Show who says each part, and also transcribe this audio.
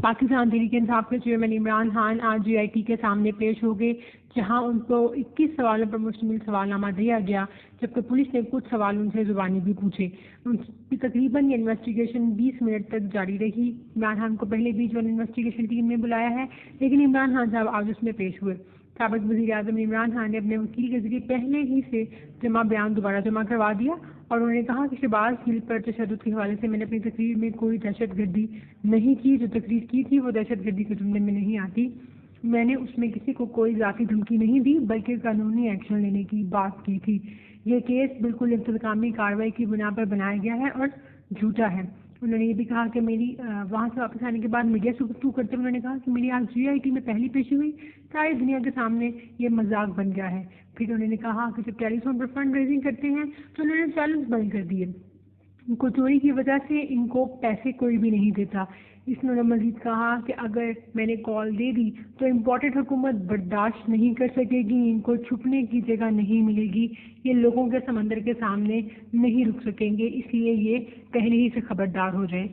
Speaker 1: پاکستان تحریک انصاف کے چیئرمین عمران خان آج GIT کے سامنے پیش ہو گئے، جہاں ان کو 21 سوالوں پر مشتمل سوالنامہ دیا گیا، جبکہ پولیس نے کچھ سوال ان سے زبانی بھی پوچھے۔ ان کی تقریباً یہ انویسٹیگیشن 20 منٹ تک جاری رہی۔ عمران خان کو پہلے بھی جو انویسٹیگیشن ٹیم نے بلایا ہے، لیکن عمران خان صاحب آج اس میں پیش ہوئے۔ سابق وزیر اعظم عمران خان نے اپنے وکیل کے ذریعے پہلے ہی سے بیان دوبارہ جمع کروا دیا، اور انہوں نے کہا کہ شہباز گل پر تشدد کے حوالے سے میں نے اپنی تقریر میں کوئی دہشت گردی نہیں کی، جو تقریر کی تھی وہ دہشت گردی کے جملے میں نہیں آتی۔ میں نے اس میں کسی کو کوئی ذاتی دھمکی نہیں دی، بلکہ قانونی ایکشن لینے کی بات کی تھی۔ یہ کیس بالکل انتقامی کارروائی کی بنا پر بنایا گیا ہے اور جھوٹا ہے۔ انہوں نے یہ بھی کہا کہ میری وہاں سے واپس آنے کے بعد میڈیا سے گفتگو کرتے ہوئے انہوں نے کہا کہ میری آج GIT میں پہلی پیشی ہوئی، ساری دنیا کے سامنے یہ مذاق بن گیا ہے۔ پھر انہوں نے کہا کہ جب ٹیلی فون پر فنڈ ریزنگ کرتے ہیں تو انہوں نے چیلنج بند کر دیے، ان کو چوری کی وجہ سے ان کو پیسے کوئی بھی نہیں دیتا۔ اس نے مزید کہا کہ اگر میں نے کال دے دی تو امپورٹڈ حکومت برداشت نہیں کر سکے گی، ان کو چھپنے کی جگہ نہیں ملے گی، یہ لوگوں کے سمندر کے سامنے نہیں رک سکیں گے، اس لیے یہ پہلے ہی سے خبردار ہو جائیں۔